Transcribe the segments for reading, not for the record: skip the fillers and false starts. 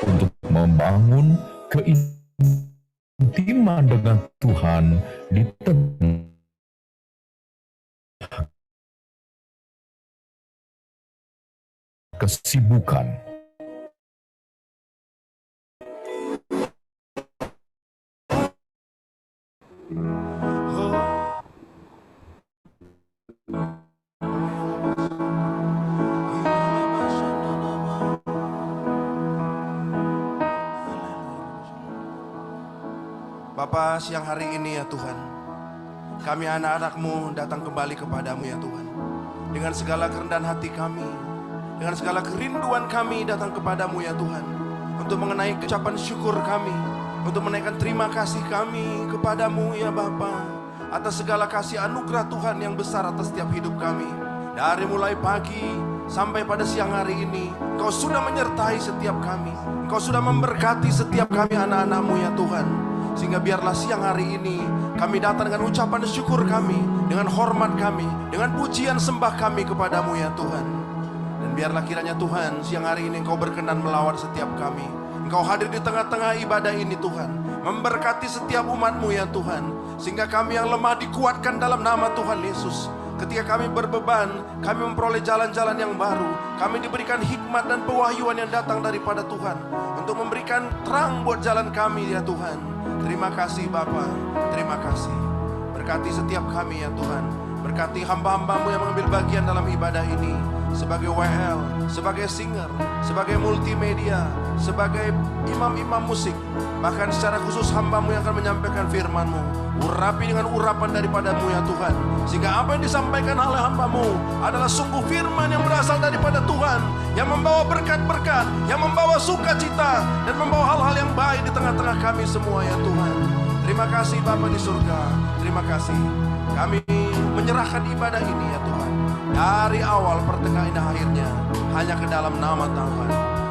untuk membangun keintiman dengan Tuhan di tengah kesibukan. Bapa, siang hari ini ya Tuhan, kami anak-anak-Mu datang kembali kepadamu ya Tuhan. Dengan segala kerendahan hati kami, dengan segala kerinduan kami datang kepadamu ya Tuhan, untuk mengenai ucapan syukur kami, untuk menaikkan terima kasih kami kepadamu ya Bapa, atas segala kasih anugerah Tuhan yang besar atas setiap hidup kami. Dari mulai pagi sampai pada siang hari ini, Engkau sudah menyertai setiap kami, Engkau sudah memberkati setiap kami anak-anak-Mu ya Tuhan. Sehingga biarlah siang hari ini kami datang dengan ucapan syukur kami, dengan hormat kami, dengan pujian sembah kami kepadamu ya Tuhan. Dan biarlah kiranya Tuhan siang hari ini Engkau berkenan melawat setiap kami. Engkau hadir di tengah-tengah ibadah ini Tuhan, memberkati setiap umat-Mu ya Tuhan. Sehingga kami yang lemah dikuatkan dalam nama Tuhan Yesus. Ketika kami berbeban, kami memperoleh jalan-jalan yang baru. Kami diberikan hikmat dan pewahyuan yang datang daripada Tuhan, untuk memberikan terang buat jalan kami ya Tuhan. Terima kasih Bapa, terima kasih. Berkati setiap kami ya Tuhan. Berkati hamba-hamba-Mu yang mengambil bagian dalam ibadah ini, sebagai WL, sebagai singer, sebagai multimedia, sebagai imam-imam musik. Bahkan secara khusus hamba-Mu yang akan menyampaikan firman-Mu, urapi dengan urapan daripada-Mu ya Tuhan. Sehingga apa yang disampaikan oleh hamba-Mu adalah sungguh firman yang berasal daripada Tuhan, yang membawa berkat-berkat, yang membawa sukacita, dan membawa hal-hal yang baik di tengah-tengah kami semua ya Tuhan. Terima kasih Bapa di surga, terima kasih. Kami menyerahkan ibadah ini ya Tuhan, dari awal, pertengahan, dan akhirnya hanya ke dalam nama Tuhan.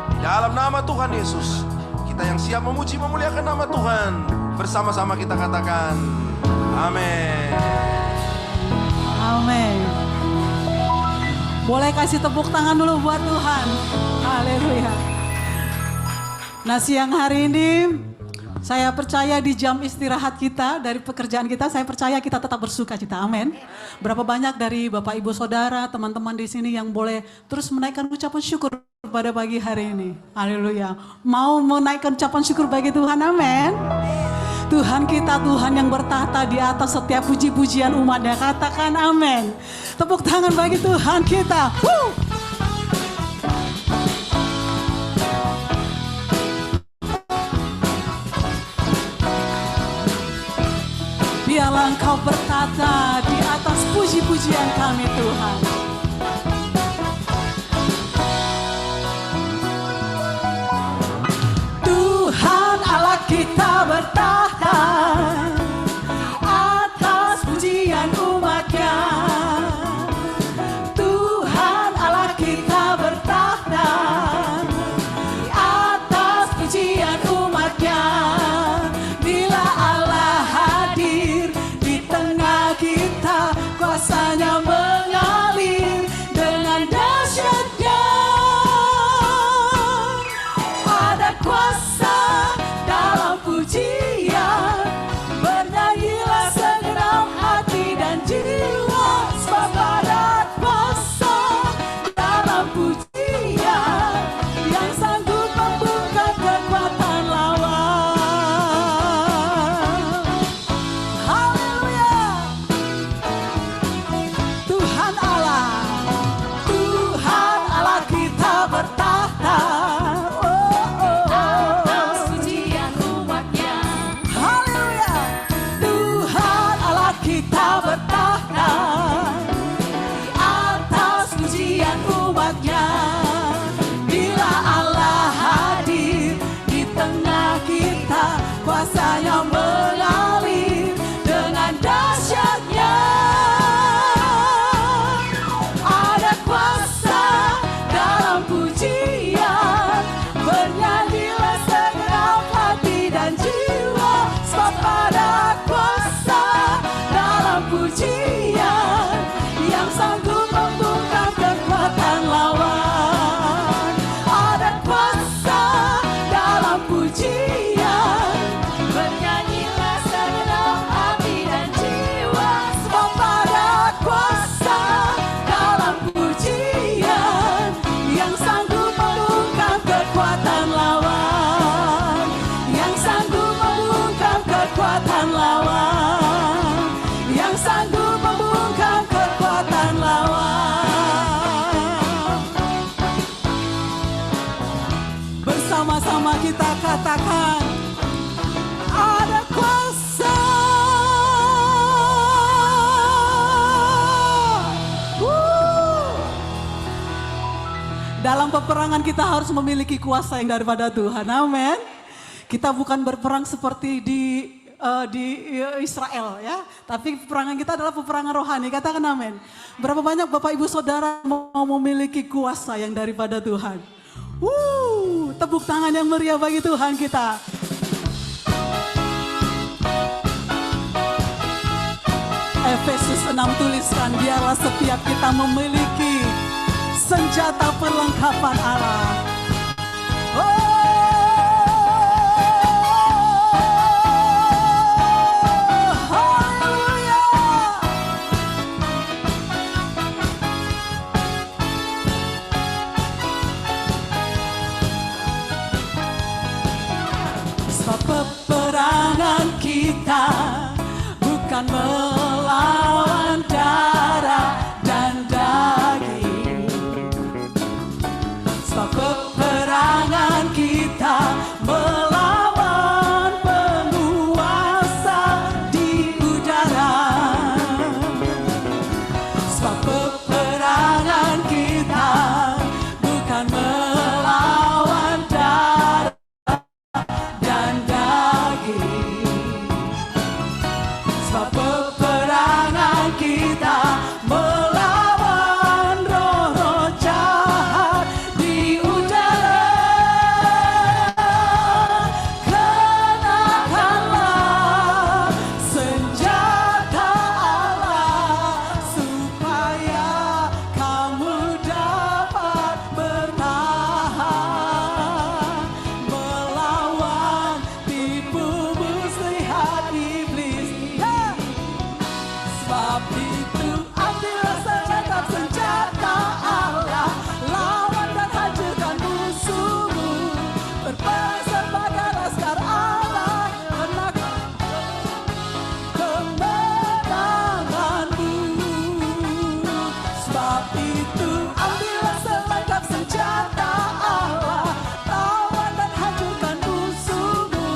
Di dalam nama Tuhan Yesus, kita yang siap memuji memuliakan nama Tuhan, bersama-sama kita katakan amin. Amin. Boleh kasih tepuk tangan dulu buat Tuhan. Haleluya. Nah, siang hari ini saya percaya di jam istirahat kita dari pekerjaan kita, saya percaya kita tetap bersuka cita. Amin. Berapa banyak dari Bapak Ibu Saudara, teman-teman di sini yang boleh terus menaikkan ucapan syukur pada pagi hari ini. Haleluya. Mau menaikkan ucapan syukur bagi Tuhan. Amin. Tuhan kita, Tuhan yang bertahta di atas setiap puji-pujian umatnya. Katakan amin. Tepuk tangan bagi Tuhan kita. Biarlah Engkau bertata di atas puji-pujian kami Tuhan. Tuhan Allah kita bertahta atas pujian umatnya. Tuhan Allah kita bertahta di atas pujian umatnya. Bila Allah hadir di tengah kita, kuasanya mengalir dengan dahsyatnya. Ada kuasa dalam pujian, Katakan, ada kuasa. Dalam peperangan kita harus memiliki kuasa yang daripada Tuhan. Amin. Kita bukan berperang seperti di Israel ya, tapi peperangan kita adalah peperangan rohani. Katakan amin. Berapa banyak Bapak Ibu Saudara mau memiliki kuasa yang daripada Tuhan? Tepuk tangan yang meriah bagi Tuhan kita. Efesus 6 tuliskan, biarlah setiap kita memiliki senjata perlengkapan Allah. Peperangan kita bukan melawan darah dan daging. Sebab peperangan kita melawan penguasa di udara. Sebab peperangan kita bukan melawan darah dan daging. Sebab peperangan kita melawan roh-roh jahat di udara. Kenakanlah senjata Allah supaya kamu dapat bertahan melawan tipu muslihat iblis. Sebab itu ambillah senjata Allah, lawan dan hancurkan musuhmu, berperang sebagai laskar Allah, kenakan kemenanganmu. Sebab itu ambillah selengkap senjata Allah, lawan dan hancurkan musuhmu,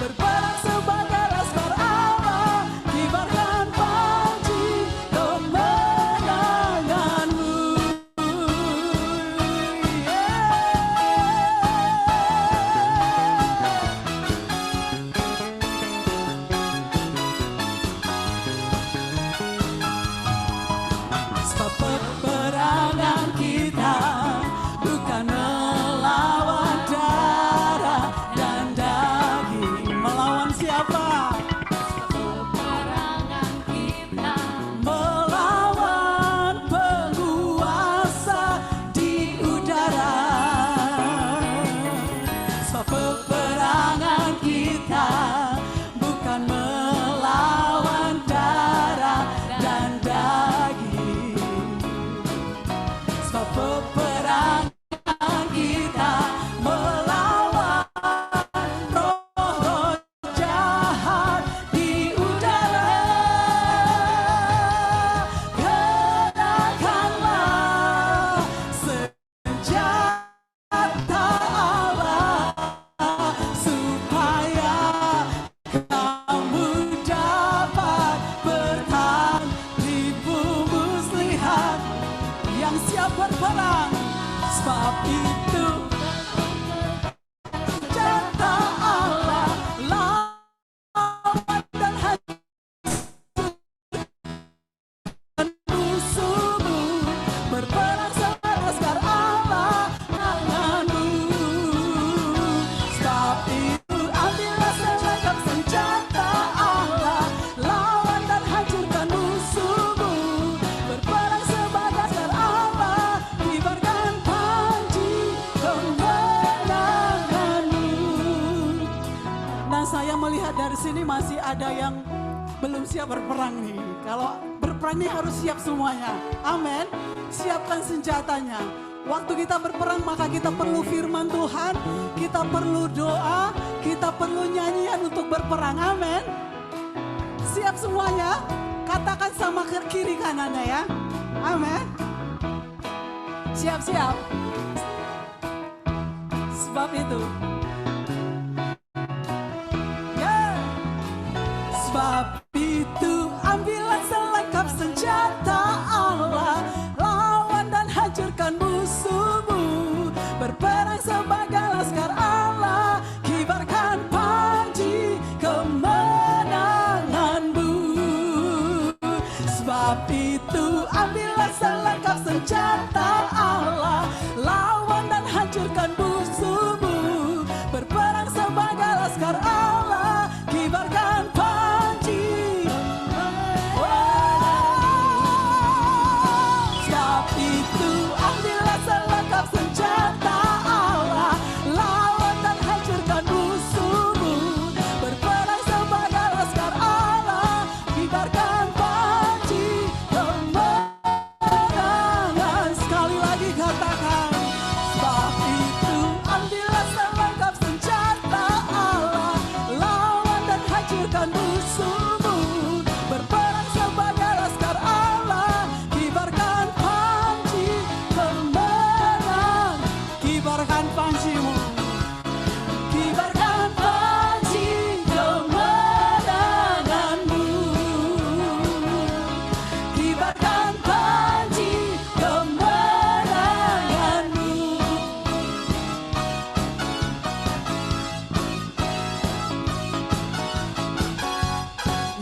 berperang sebagai laskar Allah, kibarkan panji kemenanganmu. Sebab peperangan kita bukan melawan darah dan daging. Melawan siapa? Peperangan kita Melawan penguasa di udara. Sebab peperangan kita bukan melawan darah dan daging. Sebab peperangan kita melawan roh-roh jahat di udara. Kenakanlah senjata Allah supaya kamu dapat bertahan tipu muslihat yang siap berperang. Sebab itu senjata Allah, lawan dan hancurkan musuhmu, berperang sebagai laskar Allah, tanganmu. Sebab itu ambillah selengkap senjata Allah, lawan dan hancurkan musuhmu, berperang sebagai laskar Allah, kibarkan panji kemenanganmu. Nah, saya melihat dari sini masih ada yang belum siap berperang nih. Kalau berperang nih harus siap semuanya. Amin. Siapkan senjatanya. Waktu kita berperang maka kita perlu firman Tuhan, kita perlu doa, kita perlu nyanyian untuk berperang. Amin. Siap semuanya? Katakan sama ke kiri kanannya ya. Amin. Siap-siap. Sebab itu selengkap senjata Allah, lawan dan hancurkan musuhmu, berperang sebagai laskar Allah, kibarkan panji. Sebab itu ambillah selengkap senjata Allah, lawan dan hancurkan musuhmu, berperang sebagai laskar Allah, kibarkan panji kemenangan. Sekali lagi katakan, sebab itu ambillah selengkap senjata Allah, lawan dan hancurkan musuhmu, berperang sebagai laskar Allah, kibarkan panji kemenangan. Kibarkan panjimu, kibarkan panji kemenanganmu, kibarkan panji kemenanganmu.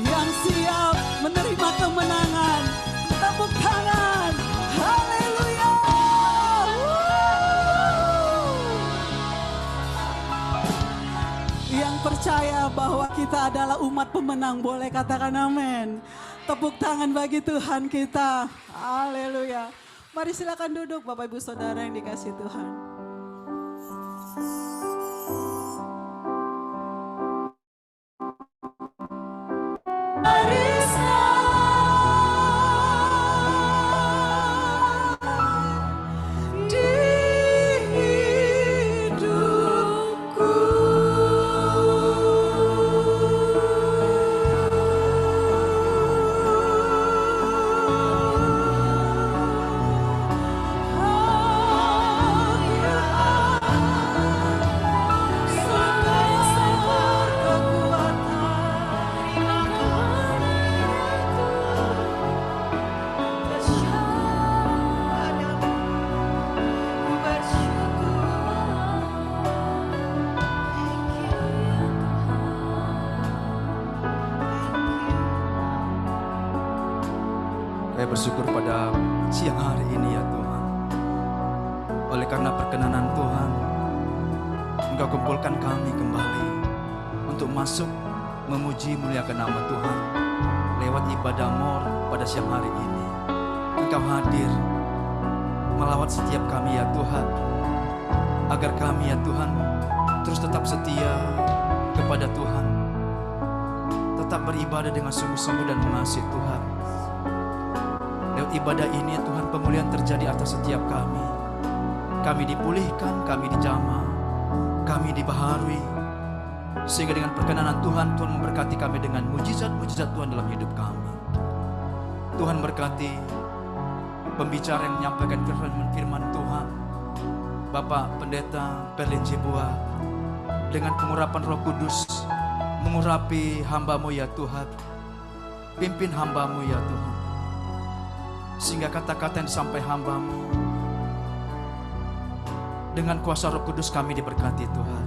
Yang siap menerima kemenangan, tepuk tangan, haleluya. Yang percaya bahwa kita adalah umat pemenang boleh katakan amin. Tepuk tangan bagi Tuhan kita, haleluya. Mari silakan duduk Bapak Ibu Saudara yang dikasihi Tuhan. Di hidupku Saya bersyukur pada siang hari ini ya Tuhan. Oleh karena perkenanan Tuhan, Engkau kumpulkan kami kembali untuk masuk memuji muliakan nama Tuhan lewat ibadah mor pada siang hari ini. Engkau hadir melawat setiap kami ya Tuhan, agar kami ya Tuhan terus tetap setia kepada Tuhan, tetap beribadah dengan sungguh-sungguh dan mengasihi Tuhan. Lewat ibadah ini Tuhan, pemulihan terjadi atas setiap kami. Kami dipulihkan, kami dijamah, kami dibaharui, sehingga dengan perkenanan Tuhan, Tuhan memberkati kami dengan mujizat-mujizat Tuhan dalam hidup kami. Tuhan berkati pembicara yang menyampaikan firman Tuhan, Bapak Pendeta Berlin Jebua, dengan pengurapan Roh Kudus, mengurapi hamba-Mu ya Tuhan, pimpin hamba-Mu ya Tuhan, sehingga kata-kata yang sampai hamba-Mu dengan kuasa Roh Kudus kami diberkati Tuhan.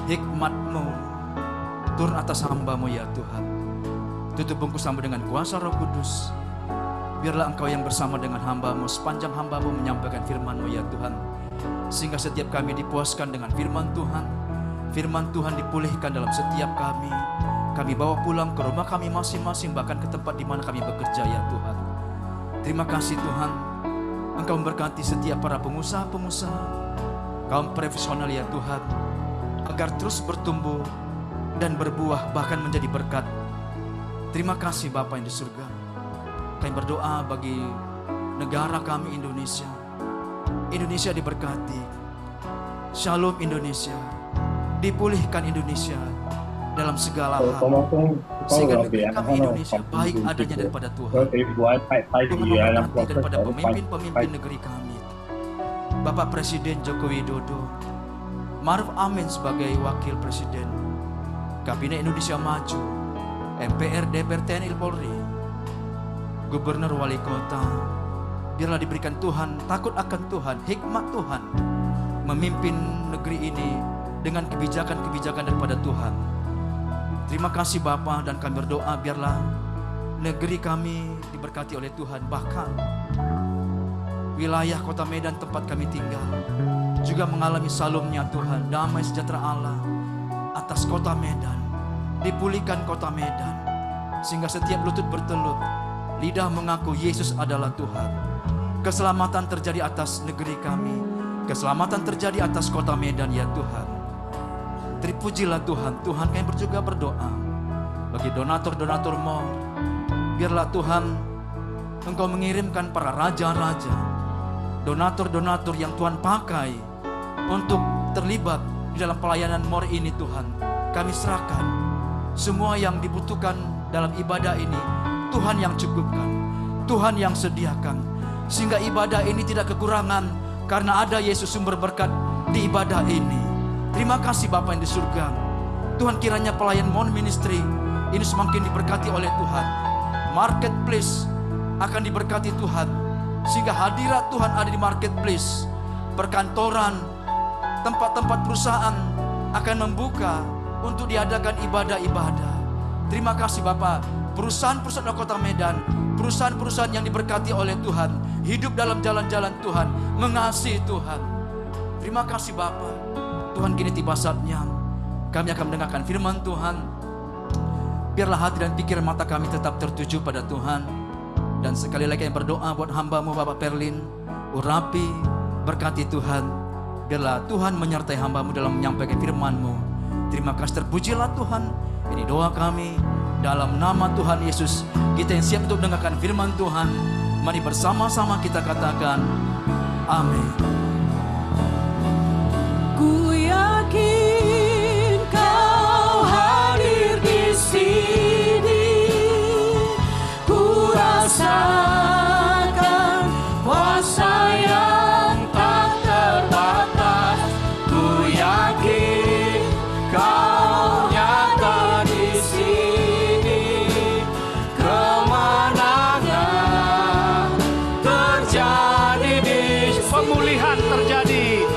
Hikmat-Mu turun atas hamba-Mu ya Tuhan. Tutup bungkus hamba dengan kuasa Roh Kudus. Biarlah Engkau yang bersama dengan hamba-Mu sepanjang hamba-Mu menyampaikan firman-Mu ya Tuhan, sehingga setiap kami dipuaskan dengan firman Tuhan. Firman Tuhan dipulihkan dalam setiap kami. Kami bawa pulang ke rumah kami masing-masing, bahkan ke tempat di mana kami bekerja ya Tuhan. Terima kasih Tuhan, Engkau memberkati setiap para pengusaha-pengusaha, kaum profesional ya Tuhan, agar terus bertumbuh dan berbuah bahkan menjadi berkat. Terima kasih Bapa yang di surga. Kami berdoa bagi negara kami Indonesia. Indonesia diberkati. Shalom Indonesia. Dipulihkan Indonesia dalam segala hal, sehingga negeri kami Indonesia baik adanya daripada Tuhan. Tuhan memberkati daripada pemimpin-pemimpin negeri kami, Bapak Presiden Joko Widodo, Maruf Amin sebagai Wakil Presiden, Kabinet Indonesia Maju, MPR, DPR, TNI, Polri, Gubernur, Wali Kota. Biarlah diberikan Tuhan takut akan Tuhan, hikmat Tuhan, memimpin negeri ini dengan kebijakan-kebijakan daripada Tuhan. Terima kasih Bapa, dan kami berdoa biarlah negeri kami diberkati oleh Tuhan. Bahkan wilayah kota Medan tempat kami tinggal juga mengalami salumnya Tuhan, damai sejahtera Allah atas kota Medan. Dipulihkan kota Medan, sehingga setiap lutut bertelut, lidah mengaku Yesus adalah Tuhan. Keselamatan terjadi atas negeri kami, keselamatan terjadi atas kota Medan ya Tuhan. Terpujilah Tuhan. Tuhan, kami juga berdoa bagi donatur-donatur mall. Biarlah Tuhan Engkau mengirimkan para raja-raja, donatur-donatur yang Tuhan pakai untuk terlibat di dalam pelayanan mall ini Tuhan. Kami serahkan semua yang dibutuhkan dalam ibadah ini. Tuhan yang cukupkan, Tuhan yang sediakan, sehingga ibadah ini tidak kekurangan karena ada Yesus sumber berkat di ibadah ini. Terima kasih Bapa yang di surga. Tuhan, kiranya pelayan Mon Ministry ini semakin diberkati oleh Tuhan. Marketplace akan diberkati Tuhan, sehingga hadirat Tuhan ada di marketplace. Perkantoran, tempat-tempat perusahaan akan membuka untuk diadakan ibadah-ibadah. Terima kasih Bapa. Perusahaan-perusahaan di kota Medan, perusahaan-perusahaan yang diberkati oleh Tuhan, hidup dalam jalan-jalan Tuhan, mengasihi Tuhan. Terima kasih Bapa. Tuhan, kini tiba saatnya kami akan mendengarkan firman Tuhan. Biarlah hati dan pikiran mata kami tetap tertuju pada Tuhan. Dan sekali lagi yang berdoa buat hamba-Mu Bapak Perlin, urapi, berkati Tuhan. Biarlah Tuhan menyertai hamba-Mu dalam menyampaikan firman-Mu. Terima kasih, terpujilah Tuhan. Ini doa kami dalam nama Tuhan Yesus. Kita yang siap untuk mendengarkan firman Tuhan, mari bersama-sama kita katakan amin. Ku yakin Kau hadir di sini, ku rasakan kuasa yang tak terbatas. Ku yakin Kau nyata di sini, kemenangan terjadi di sini, pemulihan terjadi.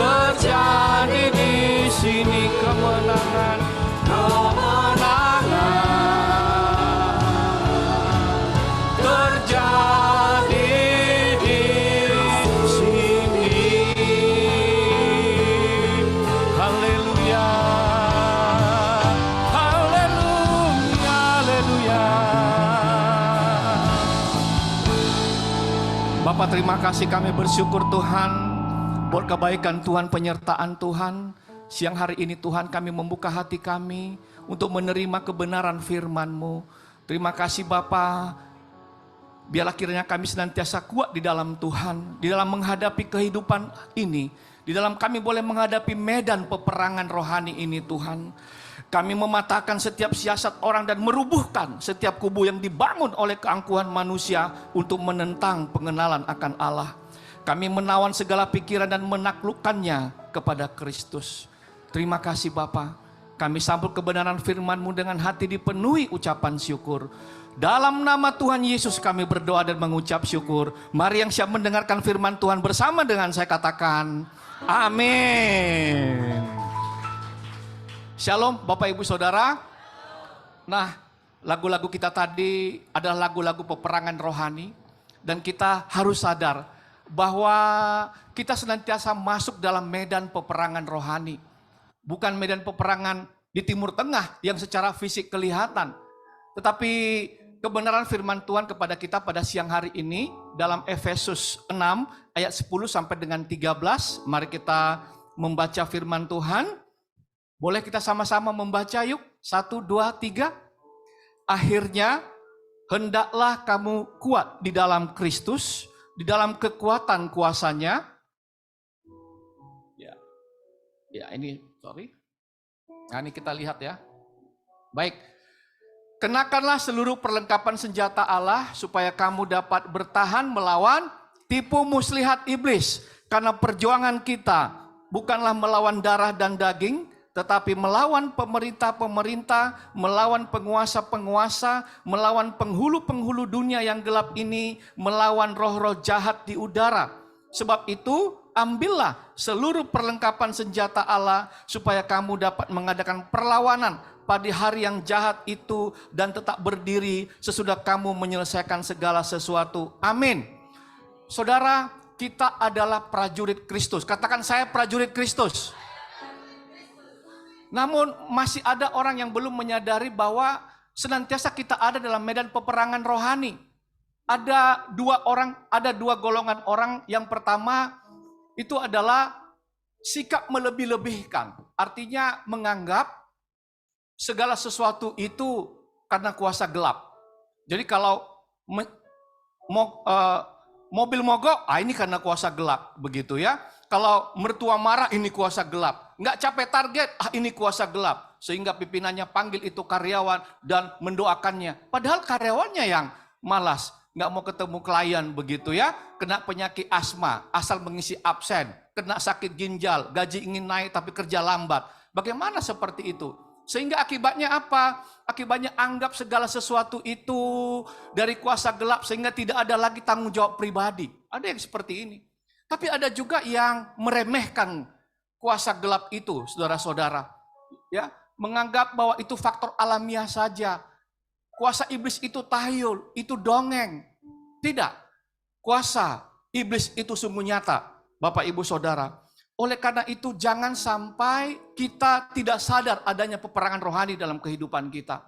Terjadi di sini, kemenangan terjadi di sini. Haleluya, haleluya, haleluya. Bapak, terima kasih, kami bersyukur Tuhan buat kebaikan Tuhan, penyertaan Tuhan. Siang hari ini Tuhan, kami membuka hati kami untuk menerima kebenaran firman-Mu. Terima kasih Bapa. Biarlah kiranya kami senantiasa kuat di dalam Tuhan, di dalam menghadapi kehidupan ini, di dalam kami boleh menghadapi medan peperangan rohani ini Tuhan. Kami mematahkan setiap siasat orang dan merubuhkan setiap kubu yang dibangun oleh keangkuhan manusia untuk menentang pengenalan akan Allah. Kami menawan segala pikiran dan menaklukkannya kepada Kristus. Terima kasih Bapa. Kami sambut kebenaran firman-Mu dengan hati dipenuhi ucapan syukur. Dalam nama Tuhan Yesus kami berdoa dan mengucap syukur. Mari yang siap mendengarkan firman Tuhan bersama dengan saya katakan amin. Shalom Bapak Ibu Saudara. Nah, lagu-lagu kita tadi adalah lagu-lagu peperangan rohani. Dan kita harus sadar bahwa kita senantiasa masuk dalam medan peperangan rohani. Bukan medan peperangan di Timur Tengah yang secara fisik kelihatan. Tetapi kebenaran firman Tuhan kepada kita pada siang hari ini dalam Efesus 6 ayat 10 sampai dengan 13. Mari kita membaca firman Tuhan. Boleh kita sama-sama membaca yuk? 1, 2, 3. Akhirnya hendaklah kamu kuat di dalam Kristus, di dalam kekuatan kuasanya. Ya ini, sorry. Nah ini kita lihat ya. Baik. Kenakanlah seluruh perlengkapan senjata Allah supaya kamu dapat bertahan melawan tipu muslihat iblis. Karena perjuangan kita bukanlah melawan darah dan daging, tetapi melawan pemerintah-pemerintah, melawan penguasa-penguasa, melawan penghulu-penghulu dunia yang gelap ini, melawan roh-roh jahat di udara. Sebab itu, ambillah seluruh perlengkapan senjata Allah supaya kamu dapat mengadakan perlawanan pada hari yang jahat itu dan tetap berdiri sesudah kamu menyelesaikan segala sesuatu. Amin. Saudara, kita adalah prajurit Kristus. Katakan, saya prajurit Kristus. Namun masih ada orang yang belum menyadari bahwa senantiasa kita ada dalam medan peperangan rohani. Ada dua golongan orang. Yang pertama itu adalah sikap melebih-lebihkan. Artinya menganggap segala sesuatu itu karena kuasa gelap. Jadi kalau mobil mogok, ini karena kuasa gelap, begitu ya. Kalau mertua marah, ini kuasa gelap. Nggak capai target, ini kuasa gelap. Sehingga pimpinannya panggil itu karyawan dan mendoakannya. Padahal karyawannya yang malas, nggak mau ketemu klien, begitu ya. Kena penyakit asma, asal mengisi absen. Kena sakit ginjal, gaji ingin naik tapi kerja lambat. Bagaimana seperti itu? Sehingga akibatnya apa? Akibatnya anggap segala sesuatu itu dari kuasa gelap sehingga tidak ada lagi tanggung jawab pribadi. Ada yang seperti ini. Tapi ada juga yang meremehkan kuasa gelap itu, saudara-saudara. Ya, menganggap bahwa itu faktor alamiah saja. Kuasa iblis itu tahyul, itu dongeng. Tidak. Kuasa iblis itu sungguh nyata, Bapak Ibu Saudara. Oleh karena itu jangan sampai kita tidak sadar adanya peperangan rohani dalam kehidupan kita.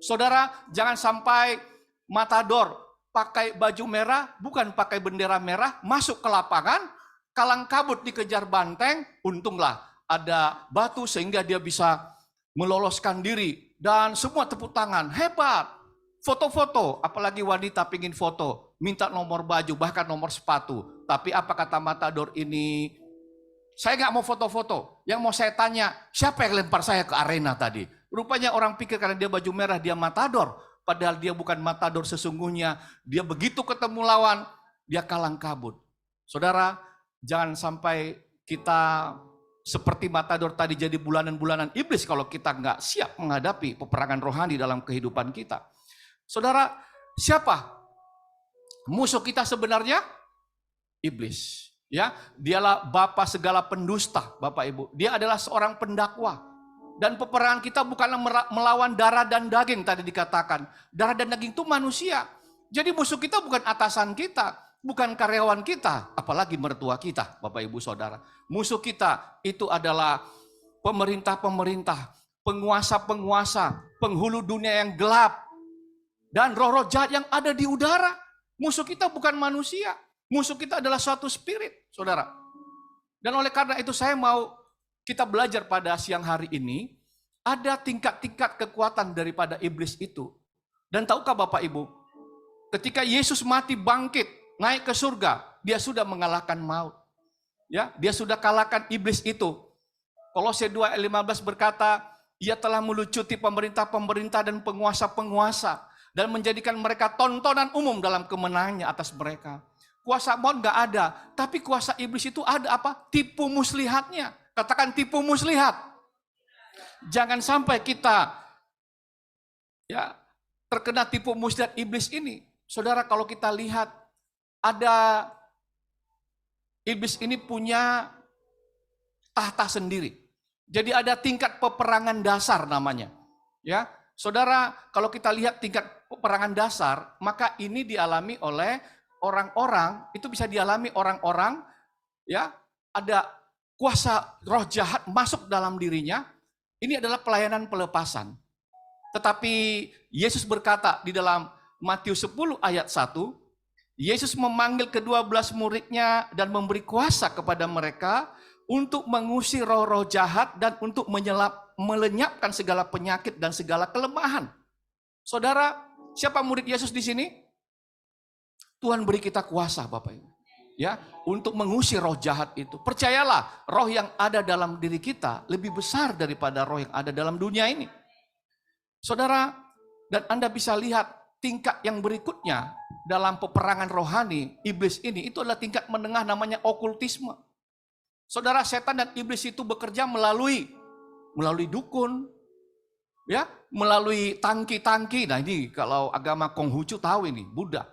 Saudara, jangan sampai matador pakai baju merah, bukan pakai bendera merah, masuk ke lapangan, kalang kabut dikejar banteng, untunglah ada batu sehingga dia bisa meloloskan diri. Dan semua tepuk tangan, hebat. Foto-foto, apalagi wanita pingin foto, minta nomor baju, bahkan nomor sepatu. Tapi apa kata matador ini? Saya nggak mau foto-foto. Yang mau saya tanya, siapa yang lempar saya ke arena tadi? Rupanya orang pikir karena dia baju merah, dia matador. Padahal dia bukan matador sesungguhnya. Dia begitu ketemu lawan, dia kalang kabut. Saudara, jangan sampai kita seperti matador tadi jadi bulanan-bulanan iblis kalau kita nggak siap menghadapi peperangan rohani dalam kehidupan kita. Saudara, siapa musuh kita sebenarnya? Iblis. Ya, dialah bapa segala pendusta, Bapak Ibu. Dia adalah seorang pendakwa. Dan peperangan kita bukanlah melawan darah dan daging tadi dikatakan. Darah dan daging itu manusia. Jadi musuh kita bukan atasan kita, bukan karyawan kita, apalagi mertua kita, Bapak Ibu Saudara. Musuh kita itu adalah pemerintah-pemerintah, penguasa-penguasa, penghulu dunia yang gelap, dan roh-roh jahat yang ada di udara. Musuh kita bukan manusia, musuh kita adalah suatu spirit, Saudara. Dan oleh karena itu saya mau kita belajar pada siang hari ini, ada tingkat-tingkat kekuatan daripada iblis itu. Dan tahukah Bapak Ibu, ketika Yesus mati bangkit, naik ke surga, dia sudah mengalahkan maut. Ya, dia sudah kalahkan iblis itu. Kolose 2:15 berkata, ia telah melucuti pemerintah-pemerintah dan penguasa-penguasa dan menjadikan mereka tontonan umum dalam kemenangannya atas mereka. Kuasa maut nggak ada, tapi kuasa iblis itu ada apa? Tipu muslihatnya. Katakan tipu muslihat. Jangan sampai kita ya terkena tipu muslihat iblis ini. Saudara, kalau kita lihat ada iblis ini punya tahta sendiri. Jadi ada tingkat peperangan dasar namanya. Ya, Saudara, kalau kita lihat tingkat peperangan dasar, maka ini dialami oleh orang-orang, itu bisa dialami orang-orang ya, ada kuasa roh jahat masuk dalam dirinya, ini adalah pelayanan pelepasan. Tetapi Yesus berkata di dalam Matius 10 ayat 1, Yesus memanggil ke-12 muridnya dan memberi kuasa kepada mereka untuk mengusir roh-roh jahat dan untuk melenyapkan segala penyakit dan segala kelemahan. Saudara, siapa murid Yesus di sini? Tuhan beri kita kuasa, Bapak Ibu. Ya, untuk mengusir roh jahat itu. Percayalah, roh yang ada dalam diri kita lebih besar daripada roh yang ada dalam dunia ini. Saudara, dan Anda bisa lihat tingkat yang berikutnya dalam peperangan rohani iblis ini, itu adalah tingkat menengah namanya okultisme. Saudara, setan dan iblis itu bekerja melalui dukun, ya, melalui tangki-tangki. Nah, ini kalau agama Konghucu tahu ini, Buddha.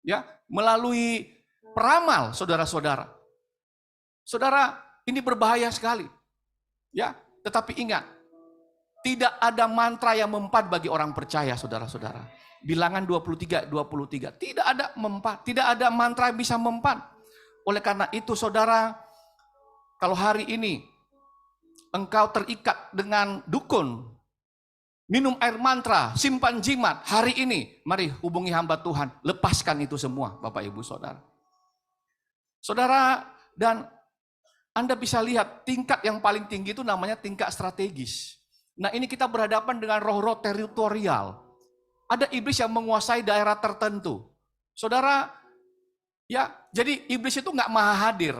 Ya, melalui peramal, saudara-saudara. Saudara, ini berbahaya sekali. Ya, tetapi ingat, Tidak ada mantra yang mempan bagi orang percaya, saudara-saudara. Bilangan 23. Tidak ada mempan, tidak ada mantra yang bisa mempan. Oleh karena itu, saudara, kalau hari ini engkau terikat dengan dukun, minum air mantra, simpan jimat, hari ini mari hubungi hamba Tuhan, lepaskan itu semua, Bapak Ibu Saudara. Saudara, dan Anda bisa lihat tingkat yang paling tinggi itu namanya tingkat strategis. Nah, ini kita berhadapan dengan roh-roh teritorial. Ada iblis yang menguasai daerah tertentu. Saudara, ya, jadi iblis itu nggak maha hadir.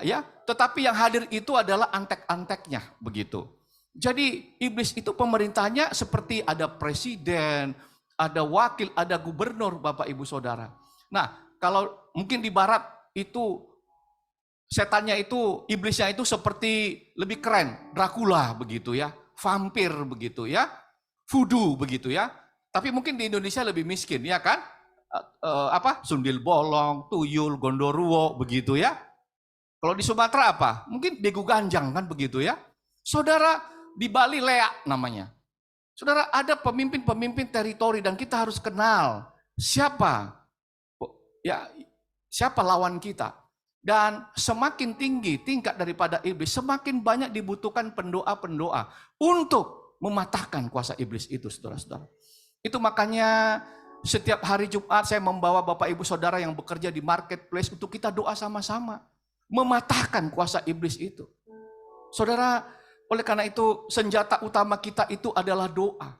Ya, tetapi yang hadir itu adalah antek-anteknya, begitu. Jadi iblis itu pemerintahnya seperti ada presiden, ada wakil, ada gubernur, Bapak Ibu Saudara. Nah, kalau mungkin di barat itu setannya itu, iblisnya itu seperti lebih keren, Dracula begitu ya, vampir begitu ya, voodoo begitu ya. Tapi mungkin di Indonesia lebih miskin ya kan? Sundil bolong, tuyul, gondoruo begitu ya. Kalau di Sumatera apa? Mungkin begu ganjang kan begitu ya. Saudara, di Bali leak namanya. Saudara, ada pemimpin-pemimpin teritori dan kita harus kenal siapa lawan kita. Dan semakin tinggi tingkat daripada iblis, semakin banyak dibutuhkan pendoa-pendoa untuk mematahkan kuasa iblis itu, saudara-saudara. Itu makanya setiap hari Jumat saya membawa Bapak Ibu Saudara yang bekerja di marketplace untuk kita doa sama-sama. Mematahkan kuasa iblis itu. Saudara, oleh karena itu senjata utama kita itu adalah doa.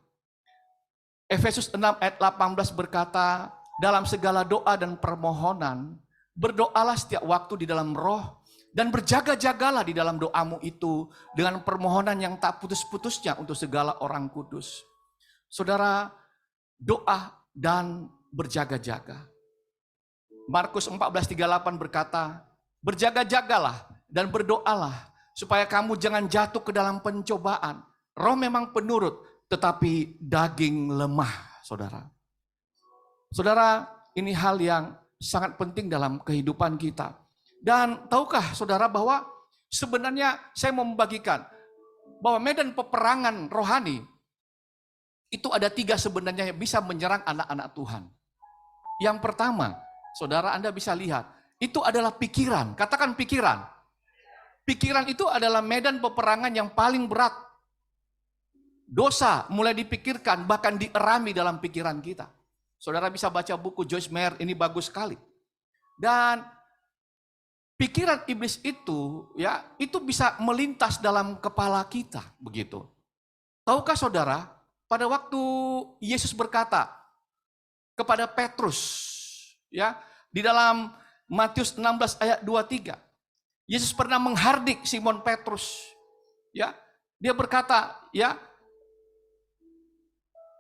Efesus 6 ayat 18 berkata, dalam segala doa dan permohonan, berdoalah setiap waktu di dalam roh, dan berjaga-jagalah di dalam doamu itu dengan permohonan yang tak putus-putusnya untuk segala orang kudus. Saudara, doa dan berjaga-jaga. Markus 14:38 berkata, berjaga-jagalah dan berdoalah supaya kamu jangan jatuh ke dalam pencobaan. Roh memang penurut, tetapi daging lemah, saudara. Saudara, ini hal yang sangat penting dalam kehidupan kita. Dan tahukah saudara bahwa sebenarnya saya mau membagikan bahwa medan peperangan rohani itu ada 3 sebenarnya yang bisa menyerang anak-anak Tuhan. Yang pertama, saudara Anda bisa lihat, itu adalah pikiran. Katakan pikiran. Pikiran itu adalah medan peperangan yang paling berat. Dosa mulai dipikirkan, bahkan dierami dalam pikiran kita. Saudara bisa baca buku Joyce Meyer, ini bagus sekali. Dan pikiran iblis itu, ya, itu bisa melintas dalam kepala kita, begitu. Tahukah saudara, pada waktu Yesus berkata kepada Petrus, ya, di dalam Matius 16 ayat 23, Yesus pernah menghardik Simon Petrus, ya, dia berkata, ya,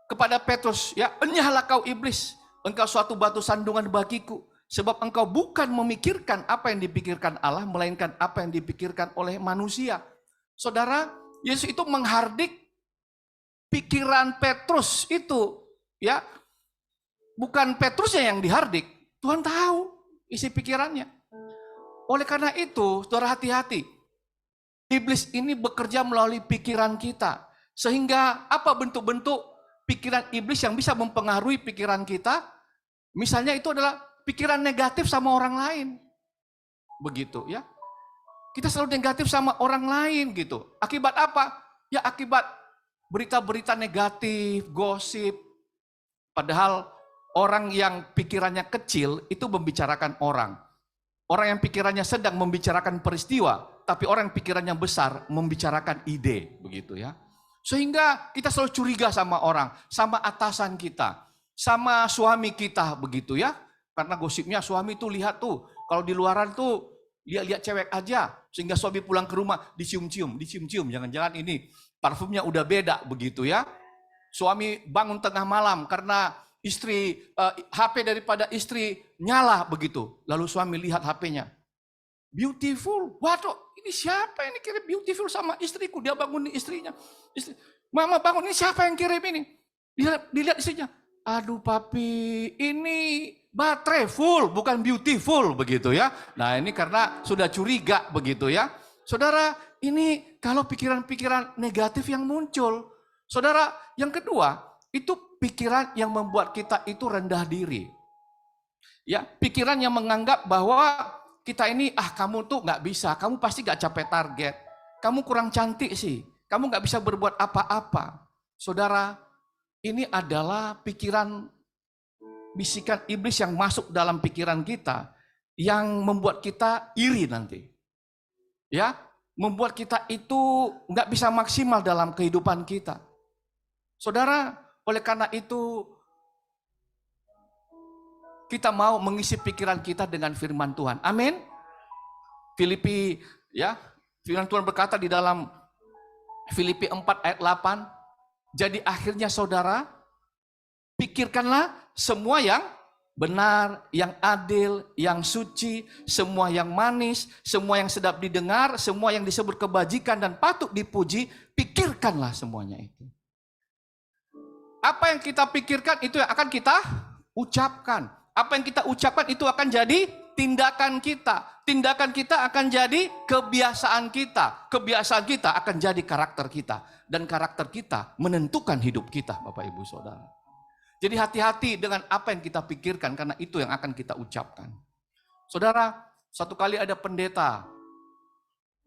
kepada Petrus, ya, enyahlah kau iblis, engkau suatu batu sandungan bagiku, sebab engkau bukan memikirkan apa yang dipikirkan Allah, melainkan apa yang dipikirkan oleh manusia. Saudara, Yesus itu menghardik pikiran Petrus itu, ya, bukan Petrusnya yang dihardik, Tuhan tahu isi pikirannya. Oleh karena itu, saudara hati-hati, iblis ini bekerja melalui pikiran kita, sehingga apa bentuk-bentuk pikiran iblis yang bisa mempengaruhi pikiran kita, misalnya itu adalah pikiran negatif sama orang lain. Begitu ya. Kita selalu negatif sama orang lain gitu. Akibat apa? Ya akibat berita-berita negatif, gosip. Padahal orang yang pikirannya kecil itu membicarakan orang. Orang yang pikirannya sedang membicarakan peristiwa, tapi orang yang pikirannya besar membicarakan ide, begitu ya. Sehingga kita selalu curiga sama orang, sama atasan kita, sama suami kita begitu ya. Karena gosipnya suami tuh lihat tuh, kalau di luaran tuh lihat-lihat cewek aja. Sehingga suami pulang ke rumah dicium-cium. Jangan-jangan ini parfumnya udah beda begitu ya. Suami bangun tengah malam karena istri, HP daripada istri nyala begitu. Lalu suami lihat HP-nya. Beautiful, waduh. Ini siapa yang kirim beautiful sama istriku? Dia bangun istrinya. Mama bangun, ini siapa yang kirim ini? Dilihat istrinya. Aduh papi, ini baterai full, bukan beautiful begitu ya. Nah ini karena sudah curiga begitu ya. Saudara, ini kalau pikiran-pikiran negatif yang muncul. Saudara, yang kedua, itu pikiran yang membuat kita itu rendah diri. Ya, pikiran yang menganggap bahwa kita ini, kamu tuh nggak bisa, kamu pasti nggak capai target. Kamu kurang cantik sih, kamu nggak bisa berbuat apa-apa. Saudara, ini adalah pikiran bisikan iblis yang masuk dalam pikiran kita yang membuat kita iri nanti. Ya, membuat kita itu nggak bisa maksimal dalam kehidupan kita. Saudara, oleh karena itu kita mau mengisi pikiran kita dengan firman Tuhan. Amin. Filipi, ya, firman Tuhan berkata di dalam Filipi 4 ayat 8, jadi akhirnya saudara, pikirkanlah semua yang benar, yang adil, yang suci, semua yang manis, semua yang sedap didengar, semua yang disebut kebajikan dan patut dipuji, pikirkanlah semuanya itu. Apa yang kita pikirkan itu yang akan kita ucapkan. Apa yang kita ucapkan itu akan jadi tindakan kita. Tindakan kita akan jadi kebiasaan kita. Kebiasaan kita akan jadi karakter kita. Dan karakter kita menentukan hidup kita, Bapak Ibu Saudara. Jadi hati-hati dengan apa yang kita pikirkan, karena itu yang akan kita ucapkan. Saudara, satu kali ada pendeta,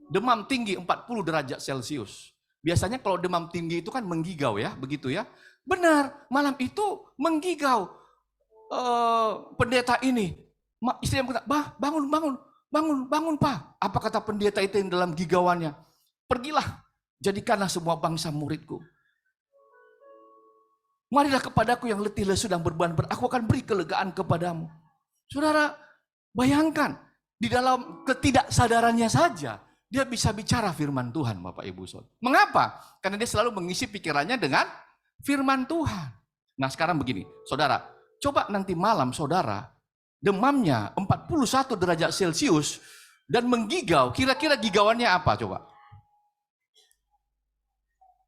demam tinggi 40 derajat Celcius. Biasanya kalau demam tinggi itu kan menggigau ya, begitu ya. Benar, malam itu menggigau pendeta ini. Istrinya berkata, bangun Pak. Apa kata pendeta itu yang dalam gigauannya? Pergilah, jadikanlah semua bangsa muridku. Marilah kepadaku yang letih lesu dan berbeban berat, aku akan beri kelegaan kepadamu. Saudara, bayangkan, di dalam ketidaksadarannya saja, dia bisa bicara firman Tuhan, Bapak Ibu Saudara. Mengapa? Karena dia selalu mengisi pikirannya dengan firman Tuhan. Nah sekarang begini, saudara, coba nanti malam saudara, demamnya 41 derajat Celcius, dan menggigau, kira-kira gigauannya apa coba?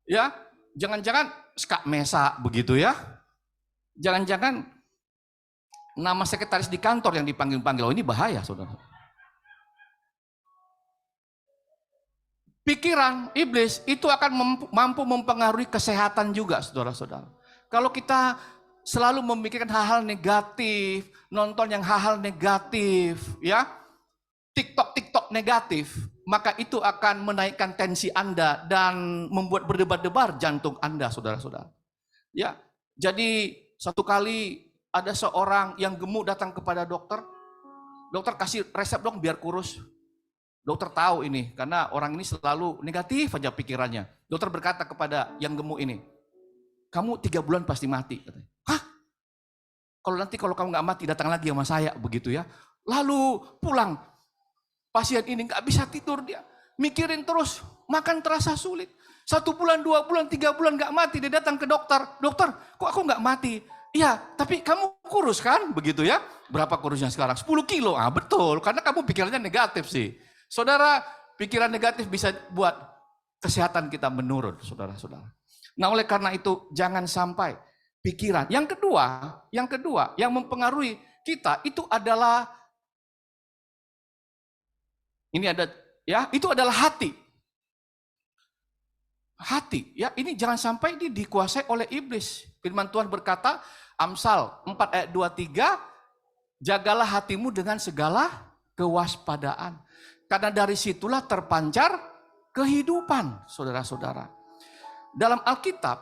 Ya, jangan-jangan skak mesa begitu ya. Jangan-jangan nama sekretaris di kantor yang dipanggil-panggil. Oh ini bahaya saudara. Pikiran iblis itu akan mampu mempengaruhi kesehatan juga saudara-saudara. Kalau kita selalu memikirkan hal-hal negatif, nonton yang hal-hal negatif, ya, TikTok negatif, maka itu akan menaikkan tensi Anda dan membuat berdebar-debar jantung Anda, saudara-saudara. Ya, jadi satu kali ada seorang yang gemuk datang kepada dokter. Dokter kasih resep dong biar kurus. Dokter tahu ini karena orang ini selalu negatif aja pikirannya. Dokter berkata kepada yang gemuk ini, kamu 3 bulan pasti mati. Hah? Kalau kamu nggak mati datang lagi sama saya begitu ya. Lalu pulang. Pasien ini nggak bisa tidur dia, mikirin terus, makan terasa sulit. 1 bulan, 2 bulan, 3 bulan nggak mati, dia datang ke dokter. Dokter, kok aku nggak mati? Iya, tapi kamu kurus kan, begitu ya? Berapa kurusnya sekarang? 10 kilo. Betul, karena kamu pikirannya negatif sih. Saudara, pikiran negatif bisa buat kesehatan kita menurun, saudara-saudara. Nah, oleh karena itu jangan sampai pikiran. Yang kedua, yang mempengaruhi kita itu adalah itu adalah hati. Hati, ya, ini jangan sampai ini dikuasai oleh iblis. Firman Tuhan berkata, Amsal 4 ayat 23, jagalah hatimu dengan segala kewaspadaan. Karena dari situlah terpancar kehidupan, saudara-saudara. Dalam Alkitab,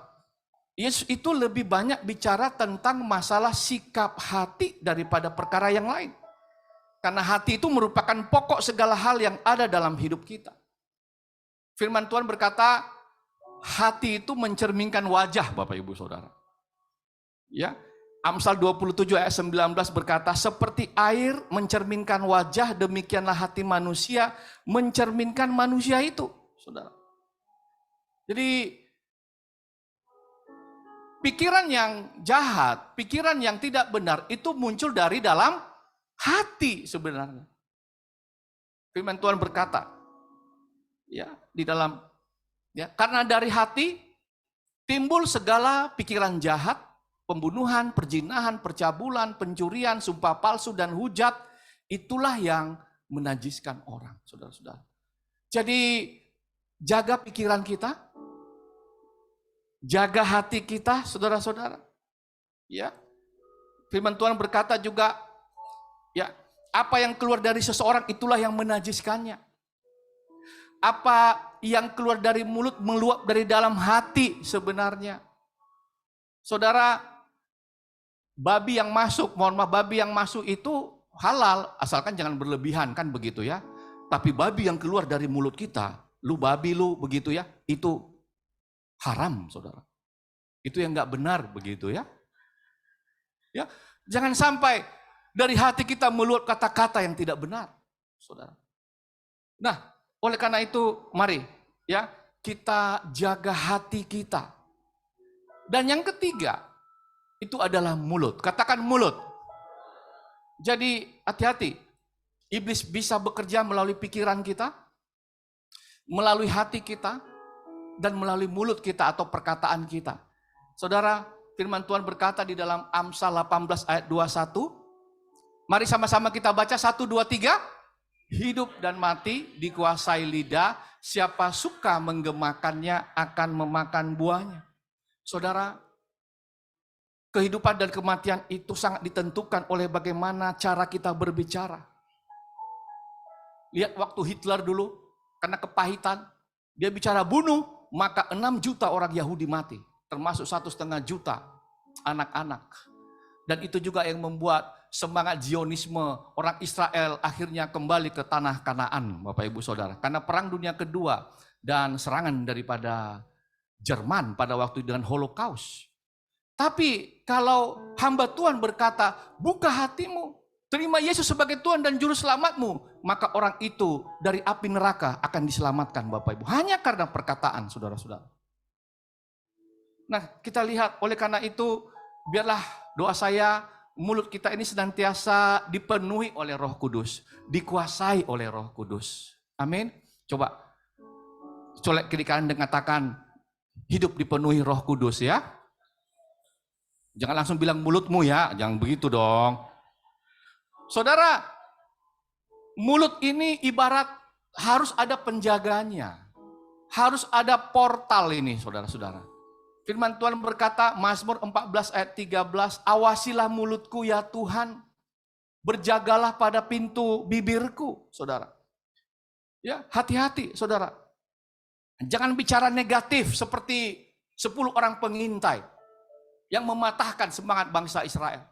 Yesus itu lebih banyak bicara tentang masalah sikap hati daripada perkara yang lain. Karena hati itu merupakan pokok segala hal yang ada dalam hidup kita. Firman Tuhan berkata, hati itu mencerminkan wajah, Bapak Ibu Saudara. Ya, Amsal 27 ayat 19 berkata, seperti air mencerminkan wajah, demikianlah hati manusia mencerminkan manusia itu, Saudara. Jadi, pikiran yang jahat, pikiran yang tidak benar itu muncul dari dalam hati sebenarnya. Firman Tuhan berkata, ya, di dalam, ya, karena dari hati timbul segala pikiran jahat, pembunuhan, perzinahan, percabulan, pencurian, sumpah palsu dan hujat, itulah yang menajiskan orang, saudara-saudara. Jadi jaga pikiran kita, jaga hati kita, saudara-saudara. Ya. Firman Tuhan berkata juga, ya, apa yang keluar dari seseorang itulah yang menajiskannya. Apa yang keluar dari mulut meluap dari dalam hati sebenarnya. Saudara, babi yang masuk, babi yang masuk itu halal, asalkan jangan berlebihan, kan begitu ya. Tapi babi yang keluar dari mulut kita, lu babi lu begitu ya, itu haram, saudara. Itu yang nggak benar begitu ya. Ya, jangan sampai dari hati kita meluap kata-kata yang tidak benar, saudara. Nah, oleh karena itu, mari ya kita jaga hati kita. Dan yang ketiga, itu adalah mulut. Katakan mulut. Jadi hati-hati, iblis bisa bekerja melalui pikiran kita, melalui hati kita, dan melalui mulut kita atau perkataan kita. Saudara, firman Tuhan berkata di dalam Amsal 18 ayat 21. Mari sama-sama kita baca 1, 2, 3. Hidup dan mati dikuasai lidah, siapa suka menggemakannya akan memakan buahnya. Saudara, kehidupan dan kematian itu sangat ditentukan oleh bagaimana cara kita berbicara. Lihat waktu Hitler dulu, karena kepahitan, dia bicara bunuh, maka 6 juta orang Yahudi mati, termasuk 1,5 juta anak-anak. Dan itu juga yang membuat semangat Zionisme orang Israel akhirnya kembali ke tanah Kanaan, Bapak Ibu Saudara. Karena Perang Dunia Kedua dan serangan daripada Jerman pada waktu dengan Holocaust. Tapi kalau hamba Tuhan berkata, buka hatimu, terima Yesus sebagai Tuhan dan Juru Selamatmu, maka orang itu dari api neraka akan diselamatkan, Bapak Ibu. Hanya karena perkataan, saudara-saudara. Nah, kita lihat, oleh karena itu, biarlah doa saya, mulut kita ini senantiasa dipenuhi oleh Roh Kudus, dikuasai oleh Roh Kudus. Amin. Coba, colek kiri kanan dan katakan, hidup dipenuhi Roh Kudus ya. Jangan langsung bilang mulutmu ya, jangan begitu dong. Saudara, mulut ini ibarat harus ada penjaganya. Harus ada portal ini, saudara-saudara. Firman Tuhan berkata, Mazmur 14 ayat 13, awasilah mulutku ya Tuhan, berjagalah pada pintu bibirku, saudara. Ya, hati-hati, saudara. Jangan bicara negatif seperti 10 orang pengintai yang mematahkan semangat bangsa Israel.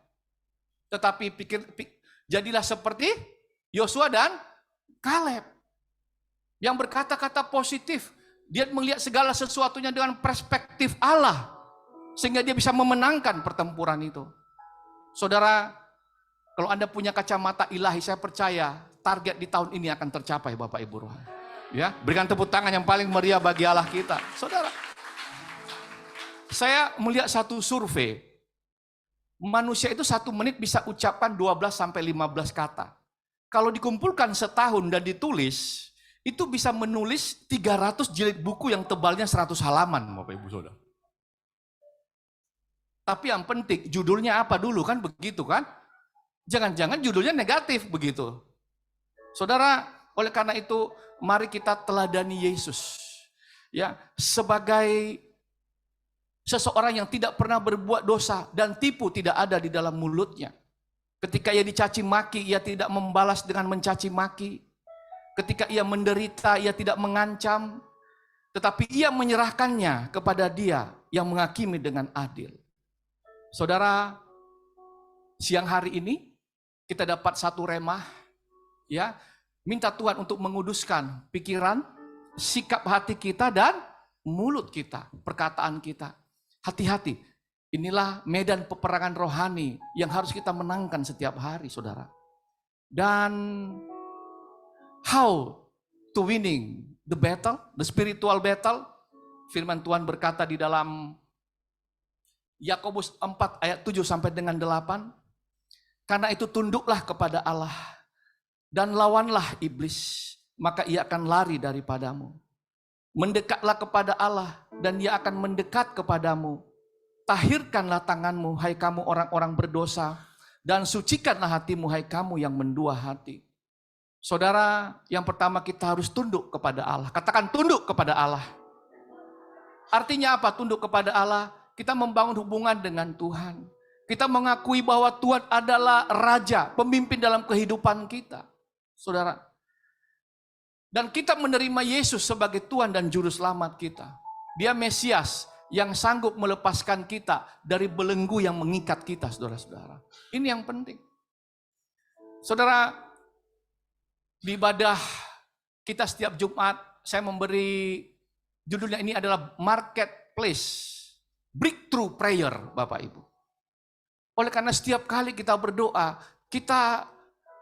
Tetapi jadilah seperti Yosua dan Kaleb yang berkata-kata positif. Dia melihat segala sesuatunya dengan perspektif Allah sehingga dia bisa memenangkan pertempuran itu. Saudara, kalau Anda punya kacamata ilahi, saya percaya target di tahun ini akan tercapai, Bapak Ibu Rohani. Ya, berikan tepuk tangan yang paling meriah bagi Allah kita. Saudara, saya melihat satu survei. Manusia itu 1 menit bisa ucapan 12 sampai 15 kata. Kalau dikumpulkan setahun dan ditulis, itu bisa menulis 300 jilid buku yang tebalnya 100 halaman, Bapak Ibu Saudara. Tapi yang penting judulnya apa dulu, kan begitu kan? Jangan-jangan judulnya negatif begitu. Saudara, oleh karena itu mari kita teladani Yesus. Ya, sebagai seseorang yang tidak pernah berbuat dosa dan tipu tidak ada di dalam mulutnya. Ketika ia dicaci maki, ia tidak membalas dengan mencaci maki. Ketika ia menderita, ia tidak mengancam. Tetapi ia menyerahkannya kepada Dia yang menghakimi dengan adil. Saudara, siang hari ini kita dapat satu remah. Ya, minta Tuhan untuk menguduskan pikiran, sikap hati kita dan mulut kita, perkataan kita. Hati-hati, inilah medan peperangan rohani yang harus kita menangkan setiap hari, saudara. Dan how to winning the battle, the spiritual battle, firman Tuhan berkata di dalam Yakobus 4 ayat 7 sampai dengan 8, karena itu tunduklah kepada Allah dan lawanlah iblis, maka ia akan lari daripadamu. Mendekatlah kepada Allah dan Dia akan mendekat kepadamu. Tahirkanlah tanganmu, hai kamu orang-orang berdosa, dan sucikanlah hatimu, hai kamu yang mendua hati. Saudara, yang pertama kita harus tunduk kepada Allah. Katakan tunduk kepada Allah. Artinya apa tunduk kepada Allah? Kita membangun hubungan dengan Tuhan. Kita mengakui bahwa Tuhan adalah Raja, pemimpin dalam kehidupan kita. Saudara. Dan kita menerima Yesus sebagai Tuhan dan Juru Selamat kita. Dia Mesias yang sanggup melepaskan kita dari belenggu yang mengikat kita, saudara-saudara. Ini yang penting. Saudara, di ibadah kita setiap Jumat, saya memberi judulnya ini adalah Marketplace Breakthrough Prayer, Bapak Ibu. Oleh karena setiap kali kita berdoa, kita